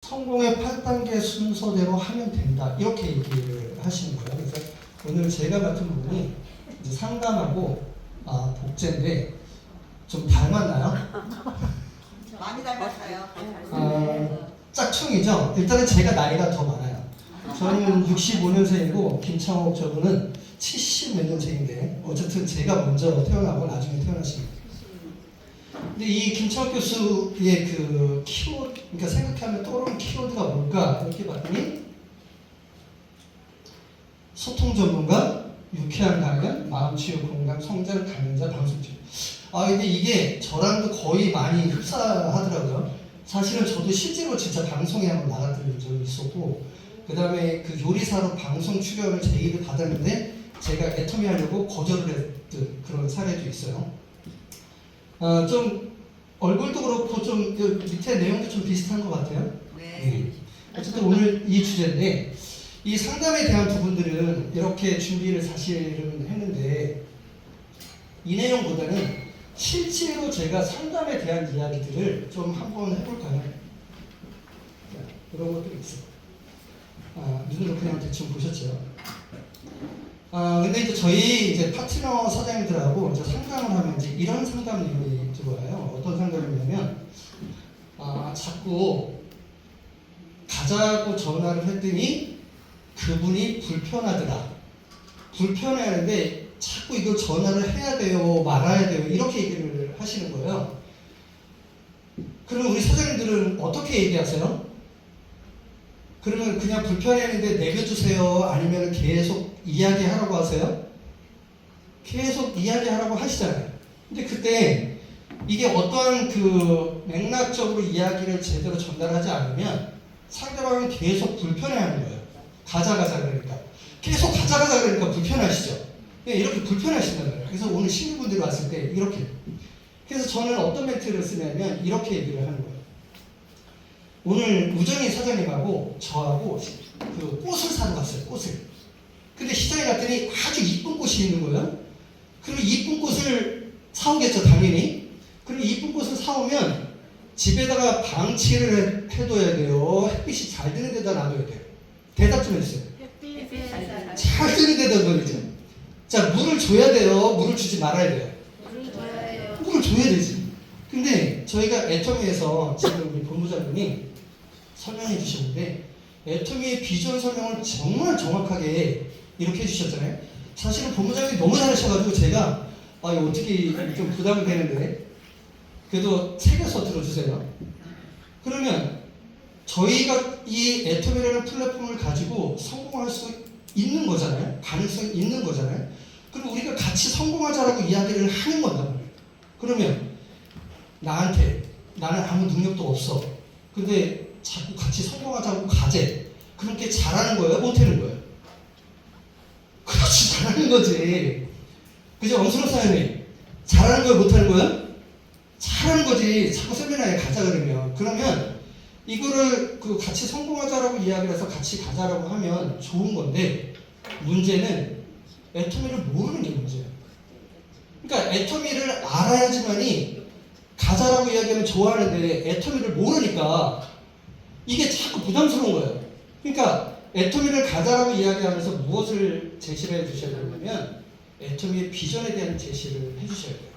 성공의 8단계 순서대로 하면 된다. 이렇게 얘기를 하시는 거예요. 그래서 오늘 제가 맡은 부분이 이제 상담하고 복제인데 좀 닮았나요? 많이 닮았어요. 짝퉁이죠? 일단은 제가 나이가 더 많아요. 저는 65년생이고 김창옥 저분은 70 몇 년생인데 어쨌든 제가 먼저 태어나고 나중에 태어나십니다. 근데 이 김창옥 교수의 그 키워드, 그러니까 생각하면 떠오르는 키워드가 뭘까 이렇게 봤더니 소통 전문가, 유쾌한 강연, 마음치유 공감, 성장 강연자, 방송치유. 근데 이게 저랑도 거의 많이 흡사하더라고요. 사실은 저도 실제로 진짜 방송에 한번 나갔던 적이 있었고, 그 다음에 그 요리사로 방송 출연을 제의를 받았는데 제가 애터미 하려고 거절을 했던 그런 사례도 있어요. 좀 얼굴도 그렇고 좀 밑에 내용도 좀 비슷한 것 같아요. 네. 어쨌든 오늘 이 주제인데 이 상담에 대한 부분들은 이렇게 준비를 사실은 했는데 이 내용보다는 실제로 제가 상담에 대한 이야기들을 좀 한번 해볼까요? 자, 이런 것들이 있어요. 눈으로 그냥 대충 보셨죠? 근데 이제 저희 이제 파트너 사장님들하고 이제 상담을 하면 이제 이런 상담 내용이 들어와요. 어떤 상담이냐면, 자꾸 가자고 전화를 했더니 그분이 불편하더라. 불편해하는데 자꾸 이걸 전화를 해야 돼요, 말아야 돼요, 이렇게 얘기를 하시는 거예요. 그러면 우리 사장님들은 어떻게 얘기하세요? 그러면 그냥 불편했는데 내려주세요? 아니면 계속 이야기하라고 하세요? 계속 이야기하라고 하시잖아요. 근데 그때 이게 어떠한 그 맥락적으로 이야기를 제대로 전달하지 않으면 상대방은 계속 불편해하는 거예요. 가자 그러니까. 계속 가자 그러니까 불편하시죠? 이렇게 불편하신단 말이에요. 그래서 오늘 신규분들이 왔을 때 이렇게. 그래서 저는 어떤 멘트를 쓰냐면 이렇게 얘기를 하는 거예요. 오늘 우정희 사장님하고 저하고 그 꽃을 사러 갔어요. 꽃을. 근데 시장에 갔더니 아주 이쁜 꽃이 있는 거예요. 그럼 이쁜 꽃을 사오겠죠, 당연히. 그럼 이쁜 꽃을 사오면 집에다가 방치를 해둬야 돼요. 햇빛이 잘 드는 데다 놔둬야 돼요. 대답 좀 해주세요. 잘 드는 데다 놔둬야 돼요. 자, 물을 줘야 돼요. 물을 주지 말아야 돼요. 물을 줘야 되지. 근데 저희가 애터미에서 지금 우리 본부장님이 설명해 주셨는데 애터미의 비전 설명을 정말 정확하게 이렇게 해주셨잖아요. 사실은 본부장님이 너무 잘하셔가지고 제가 이거 어떻게 좀 부담이 되는데 그래도 새겨서 들어주세요. 그러면 저희가 이 애터미라는 플랫폼을 가지고 성공할 수 있는 거잖아요. 가능성이 있는 거잖아요. 그럼 우리가 같이 성공하자라고 이야기를 하는 건단 말이에요. 그러면 나는 아무 능력도 없어. 근데 자꾸 같이 성공하자고 가재. 그렇게 잘하는 거예요? 못하는 거예요? 그렇지, 잘하는 거지. 그죠? 엄수로 사장님. 잘하는 거예요? 못하는 거예요? 잘하는 거지. 자꾸 세미나에 가자 그러면 이거를 그 같이 성공하자라고 이야기를 해서 같이 가자라고 하면 좋은 건데 문제는 애터미를 모르는 게 문제예요. 그러니까 애터미를 알아야지만이 가자라고 이야기하면 좋아하는데 애터미를 모르니까 이게 자꾸 부담스러운 거예요. 그러니까 애터미를 가자라고 이야기하면서 무엇을 제시를 해주셔야 되냐면 애터미의 비전에 대한 제시를 해주셔야 돼요.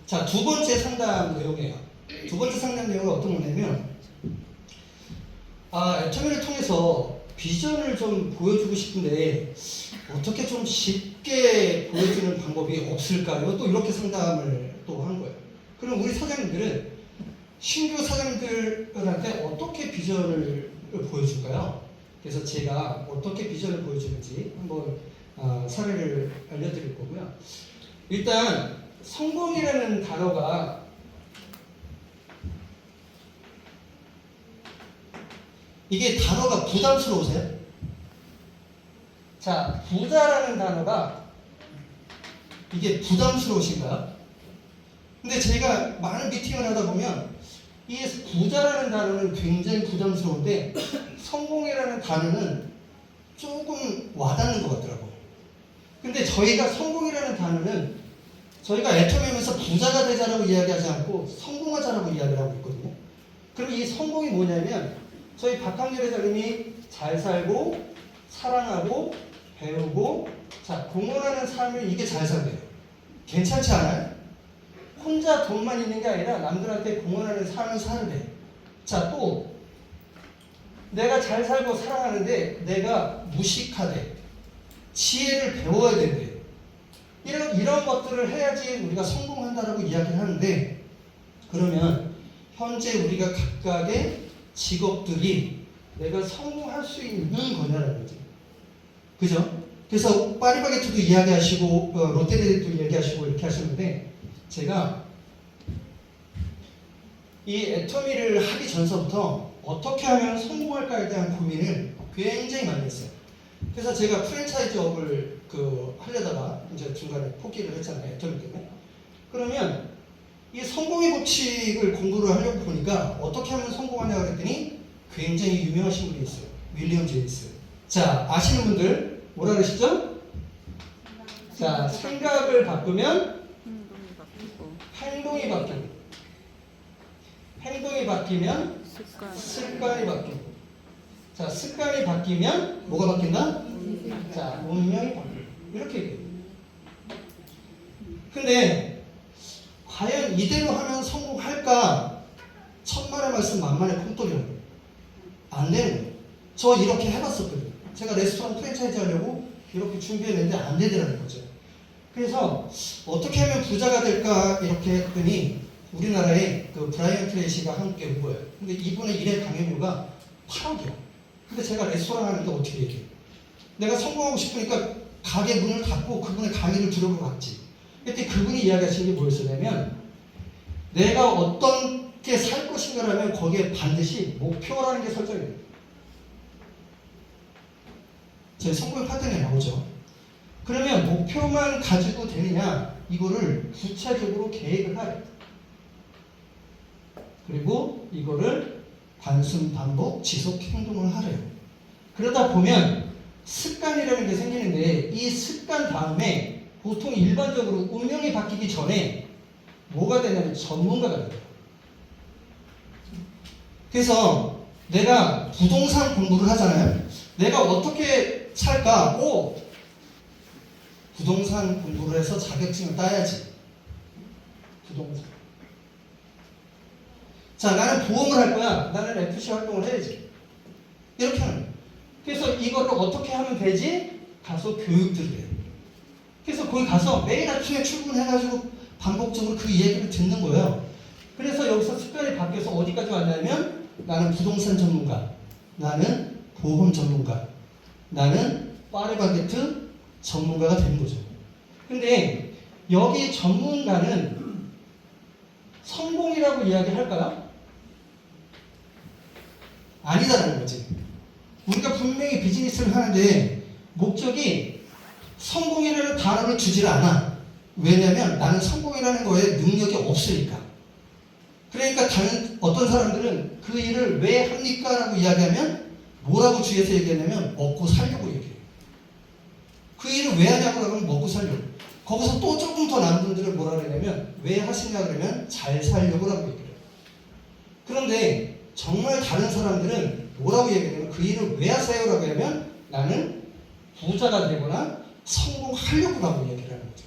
자, 두 번째 상담 내용이에요. 두 번째 상담 내용은 어떤 거냐면 애터미를 통해서 비전을 좀 보여주고 싶은데 어떻게 좀 쉽게 보여주는 방법이 없을까요? 또 이렇게 상담을 또 한 거예요. 그럼 우리 사장님들은 신규 사장님들한테 어떻게 비전을 보여줄까요? 그래서 제가 어떻게 비전을 보여주는지 한번 사례를 알려드릴 거고요. 일단 성공이라는 단어가 이게 단어가 부담스러우세요? 자, 부자라는 단어가 이게 부담스러우신가요? 근데 제가 많은 미팅을 하다 보면 이 부자라는 단어는 굉장히 부담스러운데 성공이라는 단어는 조금 와닿는 것 같더라고요. 근데 저희가 성공이라는 단어는 저희가 애터미하면서 부자가 되자라고 이야기하지 않고 성공하자라고 이야기를 하고 있거든요. 그럼 이 성공이 뭐냐면 저희 박항렬 회장님이 잘 살고 사랑하고 배우고 자 공헌하는 삶을 이게 잘 살게요. 괜찮지 않아요? 혼자 돈만 있는 게 아니라 남들한테 공헌하는 삶을 사는데 자 또 내가 잘 살고 사랑하는데 내가 무식하되 지혜를 배워야 된대. 이런 것들을 해야지 우리가 성공한다라고 이야기를 하는데 그러면 현재 우리가 각각의 직업들이 내가 성공할 수 있는 거냐라는 거죠. 그죠? 그래서 파리바게트도 이야기하시고 롯데리아도 이야기하시고 이렇게 하시는데 제가 이 애터미를 하기 전서부터 어떻게 하면 성공할까에 대한 고민을 굉장히 많이 했어요. 그래서 제가 프랜차이즈업을 하려다가 이제 중간에 포기를 했잖아요. 애터미 때문에. 그러면 이 성공의 법칙을 공부를 하려고 보니까 어떻게 하면 성공하냐 그랬더니 굉장히 유명하신 분이 있어요. 윌리엄 제임스. 자, 아시는 분들 뭐라 그러시죠? 자, 생각을 바꾸면 행동이 바뀌고 행동이 바뀌면 습관이 바뀌고 자, 습관이 바뀌면 뭐가 바뀐다? 자, 운명이 바뀌고 이렇게 얘기해요. 근데 과연 이대로 하면 성공할까? 천만의 말씀 만만의 콩돌이라고 안 되는 거예요. 저 이렇게 해봤었거든요. 제가 레스토랑 프랜차이즈 하려고 이렇게 준비했는데 안 되더라는 거죠. 그래서 어떻게 하면 부자가 될까 이렇게 했더니 우리나라에 브라이언 트레이시가 함께 온 거예요. 근데 이분의 일의 강연료가 8억이야. 근데 제가 레스토랑 하는데 어떻게 얘기해요? 내가 성공하고 싶으니까 가게 문을 닫고 그분의 강의를 들어보러 갔지. 그때 그분이 이야기하신 게 뭐였냐면 내가 어떻게 살 것인가라면 거기에 반드시 목표라는 게 설정이 돼요. 제 성공의 파트너에 나오죠. 그러면 목표만 가지고 되느냐 이거를 구체적으로 계획을 하래. 그리고 이거를 단순 반복 지속 행동을 하래요. 그러다 보면 습관이라는 게 생기는데 이 습관 다음에 보통 일반적으로 운명이 바뀌기 전에 뭐가 되냐면 전문가가 돼요. 그래서 내가 부동산 공부를 하잖아요. 내가 어떻게 살까? 부동산 공부를 해서 자격증을 따야지. 부동산. 자, 나는 보험을 할 거야. 나는 FC 활동을 해야지. 이렇게 하는 거예요. 그래서 이거를 어떻게 하면 되지? 가서 교육들을 해요. 그래서 거기 가서 매일 아침에 출근해가지고 반복적으로 그 얘기를 듣는 거예요. 그래서 여기서 습관이 바뀌어서 어디까지 왔냐면 나는 부동산 전문가, 나는 보험 전문가, 나는 파리바게트 전문가가 되는 거죠. 근데 여기 전문가는 성공이라고 이야기할까요? 아니다라는 거지. 우리가 분명히 비즈니스를 하는데 목적이 성공이라는 단어를 주질 않아. 왜냐면 나는 성공이라는 거에 능력이 없으니까. 그러니까 어떤 사람들은 그 일을 왜 합니까? 라고 이야기하면 뭐라고 주위에서 얘기하냐면 먹고 살려고 얘기해요. 그 일을 왜 하냐고 하면 먹고 살려고. 거기서 또 조금 더 나은 분들은 뭐라 그러냐면 왜 하시냐 그러면 잘 살려고 라고 얘기해요. 그런데 정말 다른 사람들은 뭐라고 얘기하냐면 그 일을 왜 하세요? 라고 하면 나는 부자가 되거나 성공하려고 라고 얘기를 하는 거죠.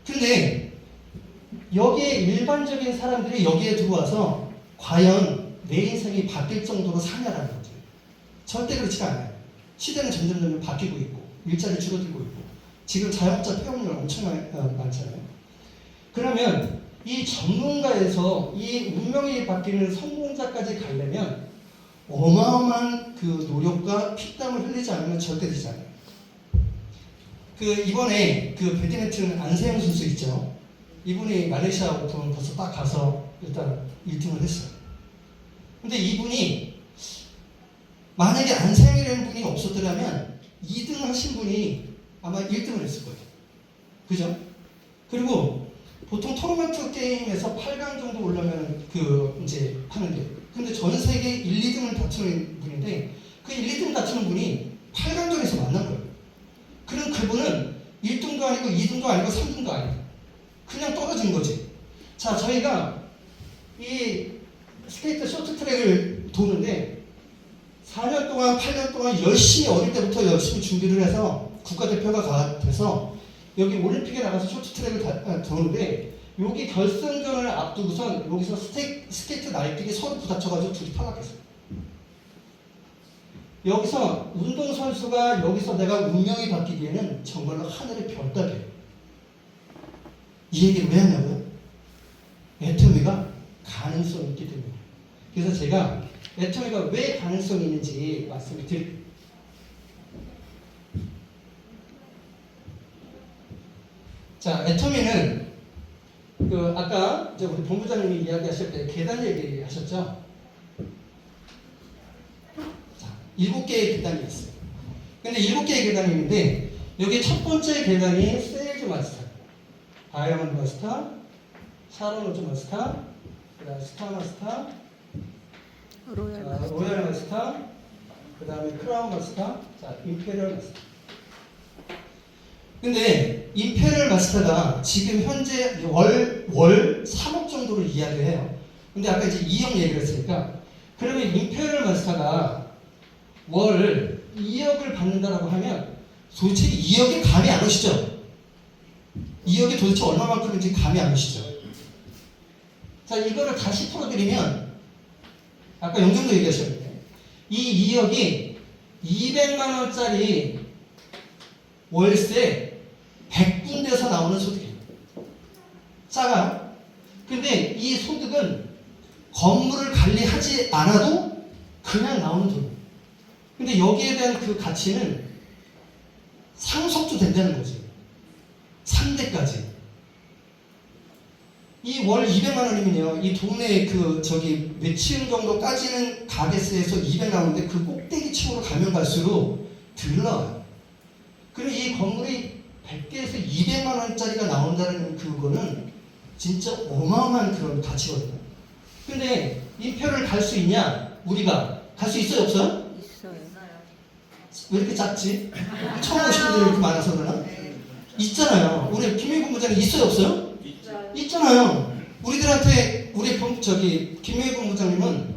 근데 여기에 일반적인 사람들이 여기에 들어와서 과연 내 인생이 바뀔 정도로 사냐라는 거죠. 절대 그렇지가 않아요. 시대는 점점 바뀌고 있고 일자리 줄어들고 있고 지금 자영업자 폐업률 엄청 많잖아요. 그러면 이 전문가에서 이 운명이 바뀌는 성공자까지 가려면 어마어마한 그 노력과 피땀을 흘리지 않으면 절대 되지 않아요. 이번에 배드민턴 안세영 선수 있죠. 이분이 말레이시아 오픈 벌써 딱 가서 일단 1등을 했어요. 근데 이분이 만약에 안세영이라는 분이 없었더라면 2등 하신 분이 아마 1등을 했을 거예요. 그죠? 그리고 보통 토너먼트 게임에서 8강 정도 올라면 이제 하는데 근데 전 세계 1, 2등을 다투는 분인데 그 1, 2등 다투는 분이 8강전에서 만난 거예요. 그럼 그분은 1등도 아니고 2등도 아니고 3등도 아니고 그냥 떨어진 거지. 자, 저희가 이 스케이트 쇼트트랙을 도는데 4년 동안 8년 동안 열심히 어릴 때부터 열심히 준비를 해서 국가대표가 돼서 여기 올림픽에 나가서 쇼트트랙을 도는데 여기 결승전을 앞두고선 여기서 스케이트 날뛰기 서로 부딪혀가지고 둘이 탈락했어요. 여기서 운동선수가 여기서 내가 운명이 바뀌기에는 정말로 하늘의 별따기예요. 이 얘기를 왜 하냐고요? 애터미가 가능성이 있기 때문에. 그래서 제가 애터미가 왜 가능성이 있는지 말씀을 드릴게요. 자, 애터미는 아까 이제 우리 본부장님이 이야기하실 때 계단 얘기하셨죠? 자, 7개의 계단이 있어요. 근데 7개의 계단이 있는데 여기 첫 번째 계단이 세일즈 마스터, 다이아몬드 마스터, 샤론 로즈 마스터, 그다음 스타 마스터, 로얄 마스터, 그 다음에 크라운 마스터, 자, 임페리얼 마스터. 근데 임페리얼 마스터가 지금 현재 월 3억 정도로 이야기를 해요. 근데 아까 이제 2억 얘기를 했으니까 그러면 임페리얼 마스터가 월 2억을 받는다라고 하면 도대체 2억이 감이 안 오시죠? 2억이 도대체 얼마만큼인지 감이 안 오시죠? 자, 이거를 다시 풀어드리면 아까 영정도 얘기하셨는데 이 2억이 200만 원짜리 월세 100군데서 나오는 소득이에요. 작아. 근데 이 소득은 건물을 관리하지 않아도 그냥 나오는 돈. 근데 여기에 대한 그 가치는 상속도 된다는 거지. 3대까지. 이 월 200만 원이면요. 이 동네에 몇 층 정도까지는 가게세에서 200 나오는데 그 꼭대기 층으로 가면 갈수록 덜 나와요. 그리고 이 건물이 100개에서 200만 원짜리가 나온다는 그거는 진짜 어마어마한 그런 가치거든요. 근데 이 표를 갈 수 있냐? 우리가 갈 수 있어요? 없어요? 있어요. 왜 이렇게 작지? 처음 오신 분들이 이렇게 많아서 그러나? 있잖아요. 우리 김영희 본부장님 있어요? 없어요? 있잖아요. 우리들한테 김영희 본부장님은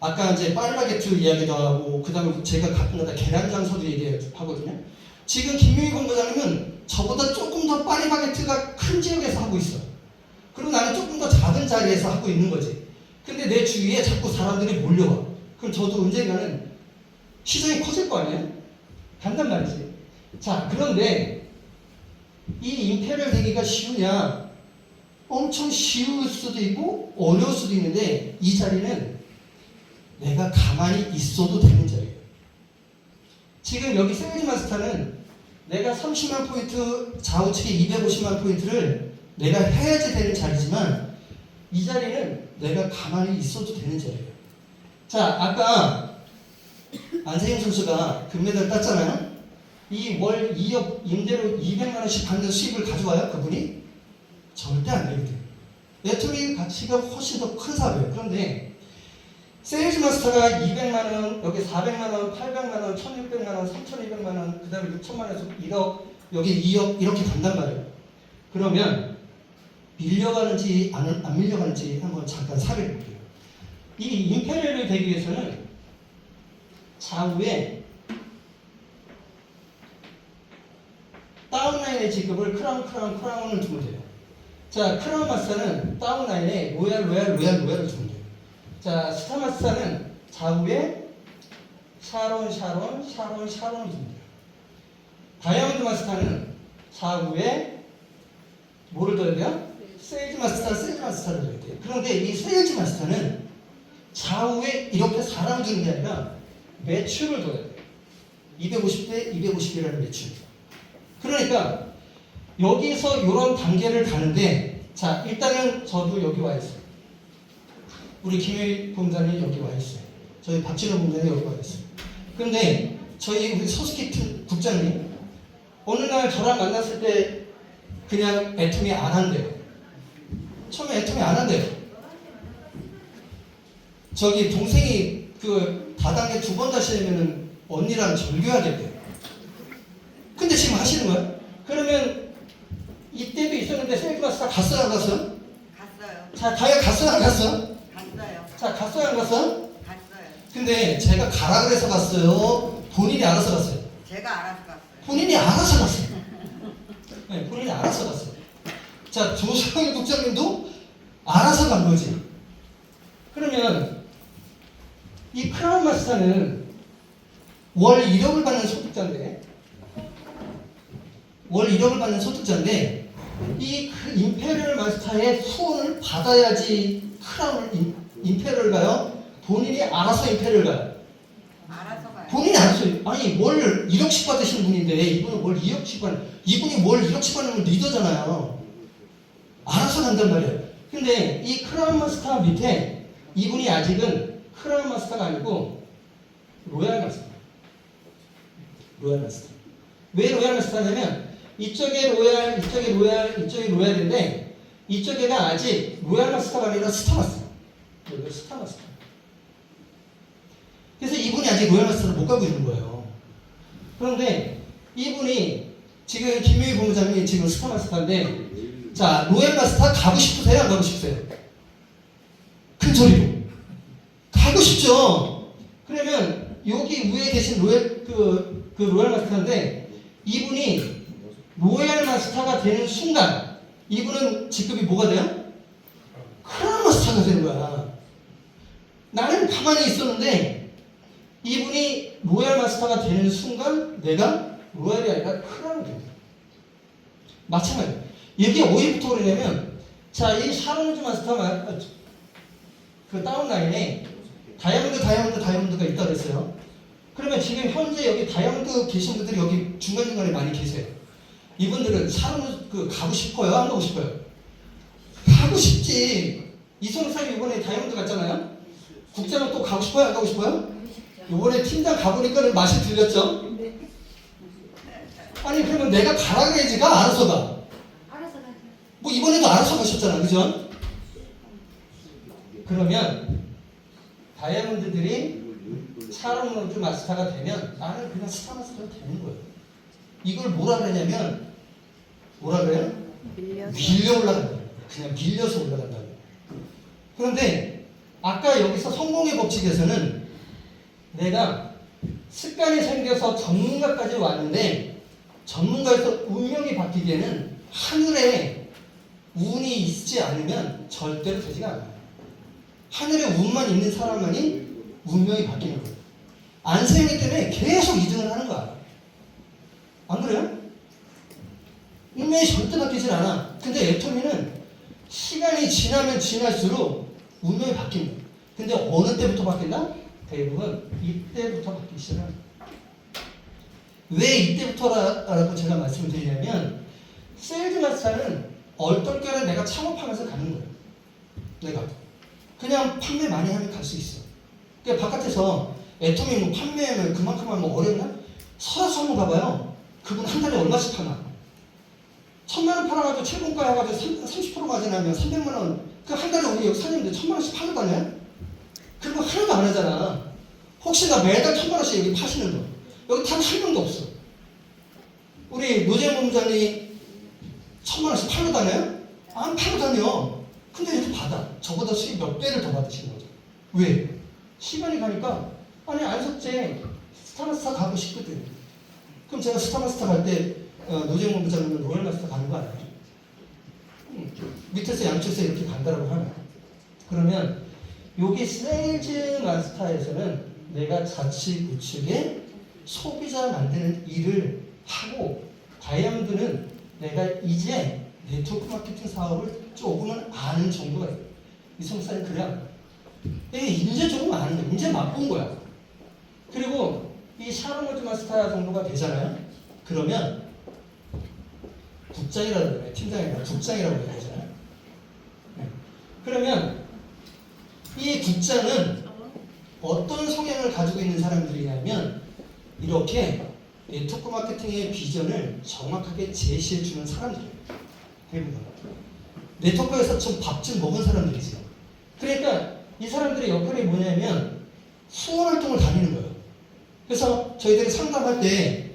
아까 이제 파리바게트 이야기도 하고 그다음에 제가 가끔가다 계란장서도 얘기하거든요. 지금 김용희 본부장님은 저보다 조금 더 파리바게트가 큰 지역에서 하고 있어. 그리고 나는 조금 더 작은 자리에서 하고 있는 거지. 근데 내 주위에 자꾸 사람들이 몰려와. 그럼 저도 언젠가는 시장이 커질 거 아니에요? 간단 말이지. 자, 그런데 이 임페리얼 되기가 쉬우냐? 엄청 쉬울 수도 있고 어려울 수도 있는데 이 자리는 내가 가만히 있어도 되는 자리예요. 지금 여기 세일즈 마스터는 내가 30만 포인트, 좌우측에 250만 포인트를 내가 해야지 되는 자리지만 이 자리는 내가 가만히 있어도 되는 자리예요. 자, 아까 안세영 선수가 금메달 땄잖아요. 이 월 2억 임대료 200만 원씩 받는 수입을 가져와요, 그분이? 절대 안 되거든요. 애터미 가치가 훨씬 더 큰 사업이에요. 그런데 세일즈 마스터가 200만 원, 여기 400만 원, 800만 원, 1600만 원, 3200만 원, 그 다음에 6천만 원에서 1억, 여기 2억 이렇게 간단 말이에요. 그러면 밀려가는지 안 밀려가는지 한번 잠깐 사례를 볼게요. 이 임페리얼이 되기 위해서는 좌우에 다운라인의 지급을 크라운을 주면 돼요. 자, 크라운 마스터는 다운라인에 로얄을 주면 돼요. 자, 스타 마스터는 좌우에 샤론을 주면 돼요. 다이아몬드 마스터는 좌우에 뭐를 둬야 돼요? 세일즈 마스터를 줘야 돼요. 그런데 이 세일즈 마스터는 좌우에 이렇게 사람 주는 게 아니라 매출을 둬야 돼요. 250대 250이라는 매출. 그러니까 여기서 이런 단계를 가는데, 자, 일단은 저도 여기 와 있어요. 우리 김효희 본부장님 여기 와 있어요. 저희 박진호 본부장님 여기 와 있어요. 그런데 우리 서스키 국장님 어느 날 저랑 만났을 때 그냥 애터미 안 한대요. 처음에 애터미 안 한대요. 저기 동생이 다단계 2번 다시 하면은 언니랑 절교하겠대요. 근데 지금 하시는 거예요? 그러면 이때도 있었는데 세일즈 마스터 갔어요, 안 갔어요? 갔어요. 자, 다이아 갔어요, 안 갔어요? 자, 갔어요, 안 갔어요? 갔어요. 근데 제가 가라 그래서 갔어요? 본인이 알아서 갔어요? 제가 알아서 갔어요. 본인이 알아서 갔어요. 네, 본인이 알아서 갔어요. 자, 조성희 국장님도 알아서 간 거지. 그러면 이 크라운 마스터는 월 1억을 받는 소득자인데, 월 1억을 받는 소득자인데, 이 임페리얼 마스터의 후원을 받아야지 크라운을 임페리얼 가요? 본인이 알아서 임페리얼 가요? 알아서 가요. 본인이 알아서, 아니, 월 1억씩 받으시는 분인데, 이분은 월 2억씩 받는, 이분이 월 1억씩 받는 리더잖아요. 알아서 간단 말이에요. 근데 이 크라운 마스터 밑에 이분이 아직은 크라운 마스터가 아니고 로얄 마스터. 로얄 마스터. 왜 로얄 마스터냐면 이쪽에 로얄, 이쪽에 로얄, 이쪽에 로얄인데 이쪽에가 아직 로얄 마스터가 아니라 스타 마스터. 여기가 스타 마스터. 그래서 이분이 아직 로얄 마스터를 못 가고 있는 거예요. 그런데 이분이 지금 김유희 본부장님이 지금 스타 마스터인데, 자, 로얄 마스터 가고 싶으세요? 안 가고 싶으세요? 큰 소리로. 가고 싶죠? 그러면 여기 위에 계신 로얄, 그 로얄 마스터인데, 이분이 로얄 마스터가 되는 순간, 이분은 직급이 뭐가 돼요? 크라운 마스터가 되는 거야. 나는 가만히 있었는데, 이분이 로얄 마스터가 되는 순간, 내가 로얄이 아니라 크라운이 돼요. 마찬가지예요. 이게 어디부터 그러냐면, 자, 이 샤론즈 마스터가 그 다운라인에 다이아몬드가 있다고 그랬어요. 그러면 지금 현재 여기 다이아몬드 계신 분들이 여기 중간중간에 많이 계세요. 이분들은 샤론즈 가고 싶어요? 안 가고 싶어요? 가고 싶지. 이성사님 이번에 다이아몬드 갔잖아요? 국장은 또 가고 싶어요? 안 가고 싶어요? 이번에 팀장 가보니까 맛이 들렸죠? 아니, 그러면 내가 가라 그래야지가 알아서 가. 뭐 이번에도 알아서 가셨잖아, 그죠? 그러면 다이아몬드들이 샤론즈 마스터가 되면 나는 그냥 스타 마스터가 되는 거예요. 이걸 뭐라 그러냐면, 뭐라 그래요? 밀려 올라간다. 그냥 밀려서 올라간다. 그런데 아까 여기서 성공의 법칙에서는 내가 습관이 생겨서 전문가까지 왔는데, 전문가에서 운명이 바뀌기에는 하늘에 운이 있지 않으면 절대로 되지가 않아요. 하늘에 운만 있는 사람만이 운명이 바뀌는 거예요. 안세영이 때문에 계속 2등을 하는 거야. 안 그래요? 운명이 절대 바뀌질 않아. 근데 애토미는 시간이 지나면 지날수록 운명이 바뀐다. 근데 어느 때부터 바뀐다? 대부분 이때부터 바뀌기 시작합니다. 왜 이때부터라고 제가 말씀을 드리냐면, 세일즈 마스터는 얼떨결에 내가 창업하면서 가는 거예요. 내가 그냥 판매 많이 하면 갈 수 있어. 그러니까 바깥에서 애토미 뭐 판매하면 그만큼 하면 어렵나? 설화서 한번 가봐요. 그분 한 달에 얼마씩 파나? 1,000만 원 팔아가지고 채권가 해가지고 30% 마진하면 300만 원. 그 한 달에 우리 여기 사장님들 1,000만 원씩 팔고 다녀요? 그리고 하나도 안 하잖아. 혹시나 매달 1,000만 원씩 여기 파시는 거. 여기 단 한 명도 없어. 우리 노재영 본부장이 1,000만 원씩 팔고 다녀요? 안 팔고 다녀. 근데 이렇게 받아. 저보다 수익 몇 배를 더 받으시는 거죠. 왜? 시간이 가니까, 아니, 안석재 스타마스터 가고 싶거든. 그럼 제가 스타마스터 갈 때, 노재영 본부장님은 로얄마스터 가는 거 아니에요? 밑에서 양쪽에서 이렇게 간다라고 하면. 그러면, 여기 세일즈 마스터에서는 내가 자치 구축에 소비자 만드는 일을 하고, 다이아몬드는 내가 이제 네트워크 마케팅 사업을 조금은 아는 정도가 있어요. 이성사님 그래야 이제 조금 아는 거야. 이제 맛본 거야. 그리고 이 샤론즈 마스터 정도가 되잖아요. 그러면 국장이라고 그래요. 팀장이라 국장이라고 해야 되잖아요. 네. 그러면 이 국장은 어떤 성향을 가지고 있는 사람들이냐면, 이렇게 네트워크 마케팅의 비전을 정확하게 제시해 주는 사람들이에요. 대부분 네트워크에서 좀 밥 좀 먹은 사람들이죠. 그러니까 이 사람들의 역할이 뭐냐면 후원 활동을 다니는 거예요. 그래서 저희들이 상담할 때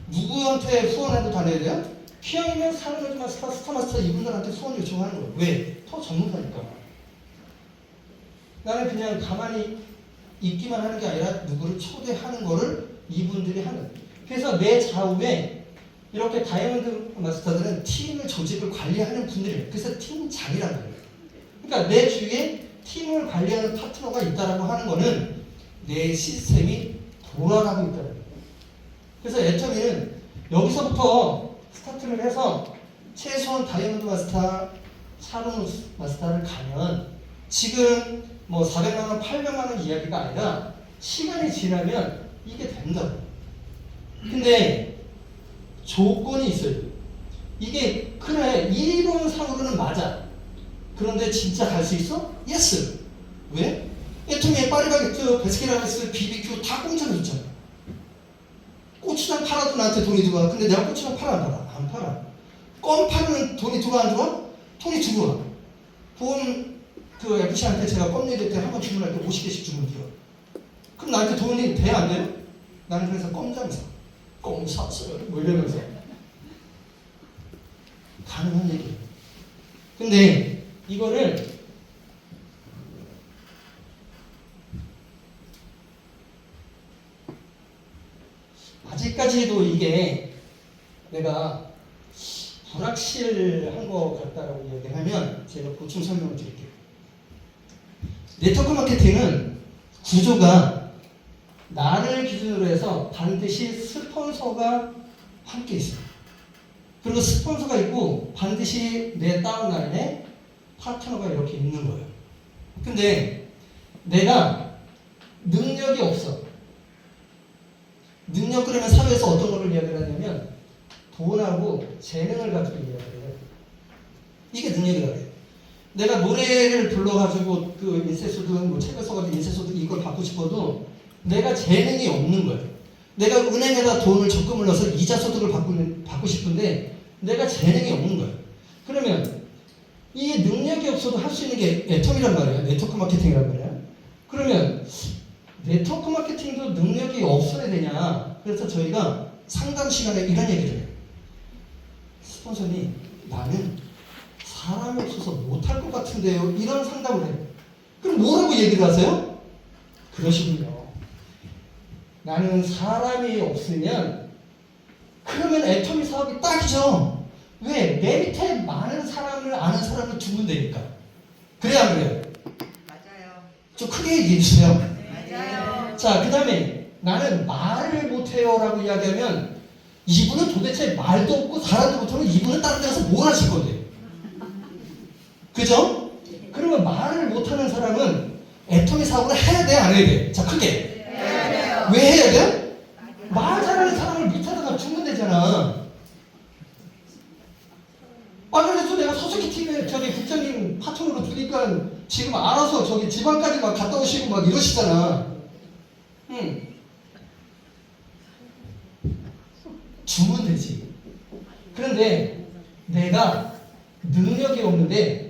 누구한테 후원하고 다녀야 돼요? 피아이면 샤론즈 마스터, 스타 마스터 이분들한테 후원 요청하는 거예요. 왜? 더 전문가니까. 나는 그냥 가만히 있기만 하는 게 아니라 누구를 초대하는 거를 이분들이 하는. 그래서 내 좌우에 이렇게 다이아몬드 마스터들은 팀을 조직을 관리하는 분들이에요. 그래서 팀장이란 말이에요. 그러니까 내 주위에 팀을 관리하는 파트너가 있다라고 하는 거는 내 시스템이 돌아가고 있다는 거예요. 그래서 애터미는 여기서부터 스타트를 해서 최소한 다이아몬드 마스터, 샤론 마스터를 가면 지금 뭐 400만 원, 800만 원 이야기가 아니라 시간이 지나면 이게 된다고. 근데 조건이 있어요. 이게 그래 이론상으로는 맞아. 그런데 진짜 갈 수 있어? 예스. 왜? 애터미에 파리바게뜨, 베스킨라빈스, BBQ 다 공짜로 줬잖아. 고추장 팔아도 나한테 돈이 들어와. 근데 내가 고추장 팔아 안 팔아? 안 팔아. 껌 파는 돈이 들어와 안 들어와? 돈이 들어와. 돈 그 FC한테 제가 껌 내릴 때 한 번 주문할 때 50개씩 주문해요. 그럼 나한테 돈이 돼 안 돼요? 나는 그래서 껌장 사. 껌 샀어요. 뭐 이러면서. 가능한 얘기예요. 근데 이거를 아직까지도 이게 내가 불확실한 것 같다라고 얘기하면 제가 보충 설명을 드릴게요. 네트워크 마케팅은 구조가 나를 기준으로 해서 반드시 스폰서가 함께 있어요. 그리고 스폰서가 있고 반드시 내 다운라인에 파트너가 이렇게 있는 거예요. 근데 내가 능력이 없어. 능력 그러면 사회에서 어떤 거를 이야기를 하냐면 돈하고 재능을 가지고 이야기를 해요. 이게 능력이라고 해요. 내가 노래를 불러가지고 그 인쇄소득, 뭐 책을 써가지고 인쇄소득 이걸 받고 싶어도 내가 재능이 없는 거예요. 내가 은행에다 돈을 적금을 넣어서 이자 소득을 받고 싶은데 내가 재능이 없는 거예요. 그러면 이 능력이 없어도 할 수 있는 게 애텀이란 말이에요. 네트워크 마케팅이란 말이에요. 그러면 네트워크 마케팅도 능력이 없어야 되냐? 그래서 저희가 상담 시간에 이런 얘기를 해요. 스폰서님, 나는 사람이 없어서 못할 것 같은데요. 이런 상담을 해요. 그럼 뭐라고 얘기를 하세요? 그러시군요. 나는 사람이 없으면 그러면 애터미 사업이 딱이죠. 왜? 내 밑에 많은 사람을 아는 사람을 두면 되니까. 그래야 안 그래요? 맞아요. 좀 크게 얘기해 주세요. 맞아요. 자, 그 다음에 나는 말을 못해요 라고 이야기하면 이분은 도대체 말도 없고 사람도 못하면 이분은 다른 데 가서 뭘 하실 건데? 그죠? 그러면 말을 못하는 사람은 애터미 사업을 해야 돼, 안 해야 돼? 자, 크게. 해야 돼요. 왜 해야 돼? 말 잘하는 사람을 밑에다가 주면 되잖아. 그래서 내가 서석희 팀에 저기 국장님 파트너로 두니까 지금 알아서 저기 지방까지 막 갔다 오시고 막 이러시잖아. 주면 되지. 그런데 내가 능력이 없는데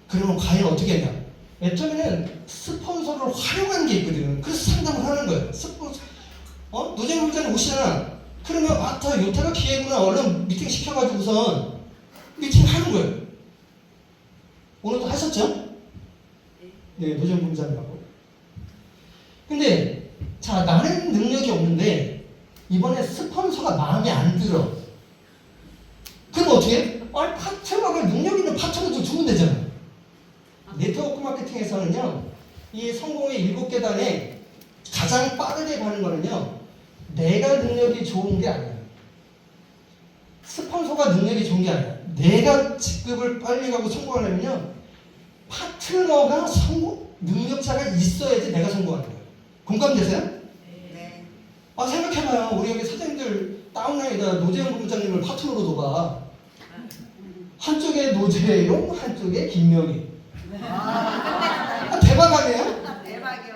그러면 과연 어떻게 했냐? 애터미는 스폰서를 활용하는 게 있거든. 그래서 상담을 하는 거예요. 스폰서, 노재훈 부장님 오시잖아. 그러면 다 요태가 기회구나. 얼른 미팅 시켜가지고선 미팅 하는 거예요. 오늘도 하셨죠? 네, 노재훈 부장님하고. 근데 자, 나는 능력이 없는데 이번에 스폰서가 마음에 안 들어. 그럼 어떻게 해? 파트너가 능력 있는 파트너도 주면 되잖아. 네트워크 마케팅에서는요, 이 성공의 7계단에 가장 빠르게 가는 거는요, 내가 능력이 좋은 게 아니야. 스폰서가 능력이 좋은 게 아니야. 내가 직급을 빨리 가고 성공하려면요, 파트너가 능력자가 있어야지 내가 성공하는 거예요. 공감되세요? 네. 생각해봐요. 우리 여기 사장님들 다운라인에다 노재영 본부장님을 파트너로 둬봐. 한쪽에 노재용, 한쪽에 김명희. 대박 아니에요? 대박이요.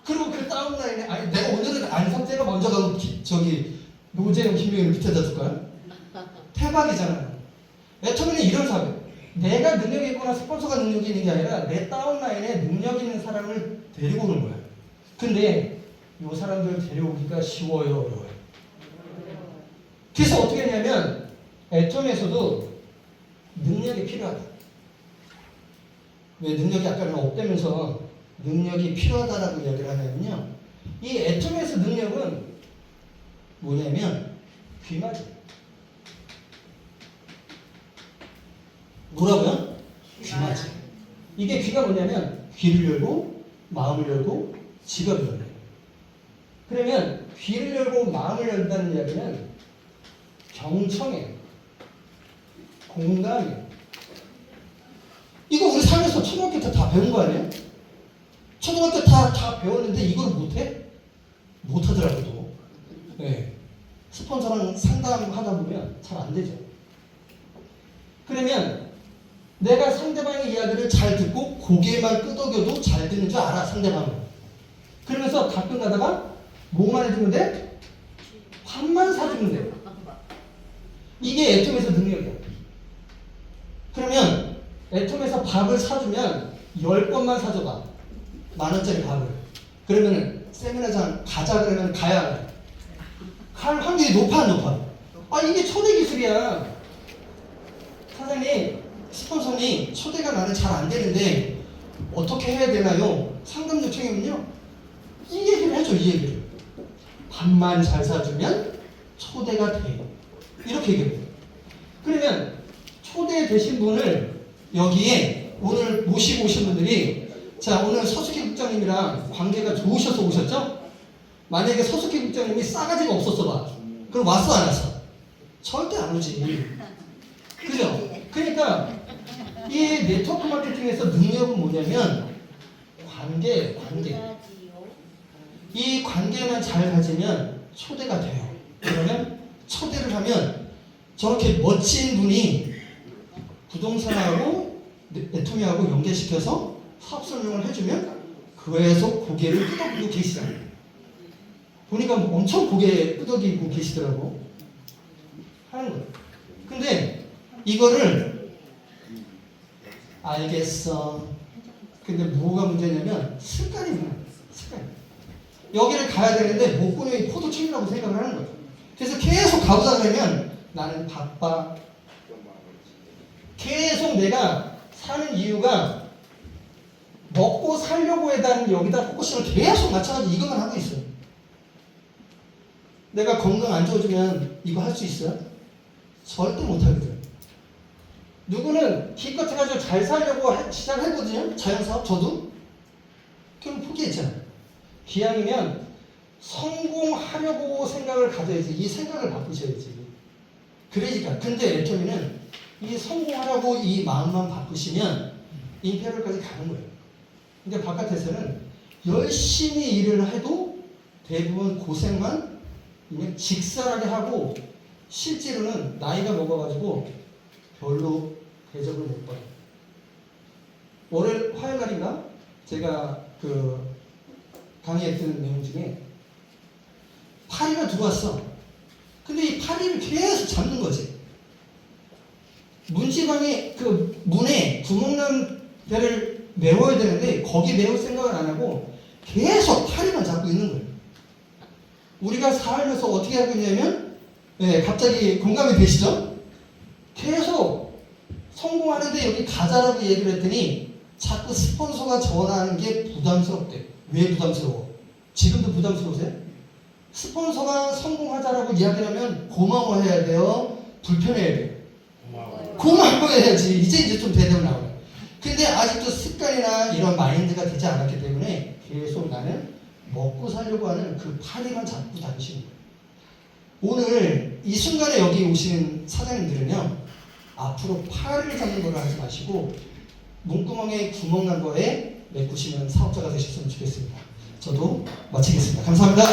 그리고 그 다운라인에, 아니, 내가 오늘은 안성재가 먼저 가고, 저기, 노재용, 김명희를 밑에다 둘까요? 대박이잖아요. 애터미는 이런 사회. 내가 능력이 있거나 스폰서가 능력이 있는 게 아니라 내 다운라인에 능력 있는 사람을 데리고 오는 거야. 근데 이 사람들 데려오기가 쉬워요, 어려워요? 그래서 어떻게 했냐면 애터미에서도 능력이 필요하다. 왜 능력이 아까는 없다면서 능력이 필요하다라고 이야기를 하냐면요. 이 애톰에서 능력은 뭐냐면 귀마죠. 뭐라고요? 귀마죠. 이게 귀가 뭐냐면 귀를 열고 마음을 열고 지갑을 열어요. 그러면 귀를 열고 마음을 열다는 이야기는 경청이에요. 공감이에요. 이거 우리 삶에서 초등학교 때 다 배운 거 아니에요? 초등학교 다 배웠는데 이걸 못해? 못하더라고도. 네. 스폰서랑 상담하다 보면 잘 안 되죠. 그러면 내가 상대방의 이야기를 잘 듣고 고개만 끄덕여도 잘 듣는 줄 알아, 상대방은. 그러면서 가끔 가다가 뭐만 해주면 돼? 밥만 사주면 돼. 이게 애톰에서 능력이야. 그러면 애톰에서 밥을 사주면 10번만 사줘봐. 10,000원짜리 밥을. 그러면 세미나장 가자 그러면 가야 안 돼? 갈 확률이 높아 안 높아? 아 이게 초대 기술이야. 사장님, 스폰서님 초대가 나는 잘 안 되는데 어떻게 해야 되나요? 상담 요청이면요. 이 얘기를 해줘, 이 얘기를. 밥만 잘 사주면 초대가 돼. 이렇게 얘기해요. 그러면 초대되신 분을 여기에 오늘 모시고 오신 분들이 자 오늘 서숙희 국장님이랑 관계가 좋으셔서 오셨죠? 만약에 서숙희 국장님이 싸가지가 없었어 봐. 그럼 왔어 안 왔어? 절대 안 오지. 그죠? 그러니까 이 네트워크 마케팅에서 능력은 뭐냐면 관계. 이 관계만 잘 가지면 초대가 돼요. 그러면 초대를 하면 저렇게 멋진 분이 부동산하고 네트워크하고 연계시켜서 사업 설명을 해주면 그에서 고개를 끄덕이고 계시잖아요. 보니까 엄청 고개 끄덕이고 계시더라고. 하는 거예요. 근데 이거를 알겠어. 근데 뭐가 문제냐면 습관이 문제예요. 습관. 여기를 가야 되는데 목구멍이 포도청이라고 생각을 하는 거예요. 그래서 계속 가보자 그러면 나는 바빠. 계속 내가 사는 이유가 먹고 살려고 해다는 여기다 포커싱을 계속 맞춰가지고 이것만 하고 있어요. 내가 건강 안 좋아지면 이거 할 수 있어요? 절대 못하거든. 누구는 기껏 해가지고 잘 살려고 시작했거든요. 자영사업 저도. 그럼 포기했잖아요. 기왕이면 성공하려고 생각을 가져야지. 이 생각을 바꾸셔야지. 그러니까 근데 애터미는 이 성공하려고 이 마음만 바꾸시면 임페리얼까지 가는 거예요. 근데 바깥에서는 열심히 일을 해도 대부분 고생만 그냥 직설하게 하고 실제로는 나이가 먹어가지고 별로 대접을 못 받아요. 월요일 화요일 날인가 제가 그 강의했던 내용 중에 파리가 들어왔어. 근데 이 파리를 계속 잡는 거지. 문지방에 그 문에 구멍난 데를 메워야 되는데 거기 메울 생각을 안 하고 계속 파리만 잡고 있는 거예요. 우리가 살면서 어떻게 하고 있냐면 갑자기 공감이 되시죠? 계속 성공하는데 여기 가자라고 얘기를 했더니 자꾸 스폰서가 전화하는 게 부담스럽대. 왜 부담스러워? 지금도 부담스러우세요? 스폰서가 성공하자라고 이야기를 하면 고마워해야 돼요? 불편해야 돼요? 고마워해야지. 이제 좀 대답을 나와요. 근데 아직도 습관이나 이런 마인드가 되지 않았기 때문에 계속 나는 먹고 살려고 하는 그 파리만 잡고 다니시는 거예요. 오늘 이 순간에 여기 오시는 사장님들은요, 앞으로 파리를 잡는 걸 하지 마시고 문구멍에 구멍 난 거에 메꾸시는 사업자가 되셨으면 좋겠습니다. 저도 마치겠습니다. 감사합니다.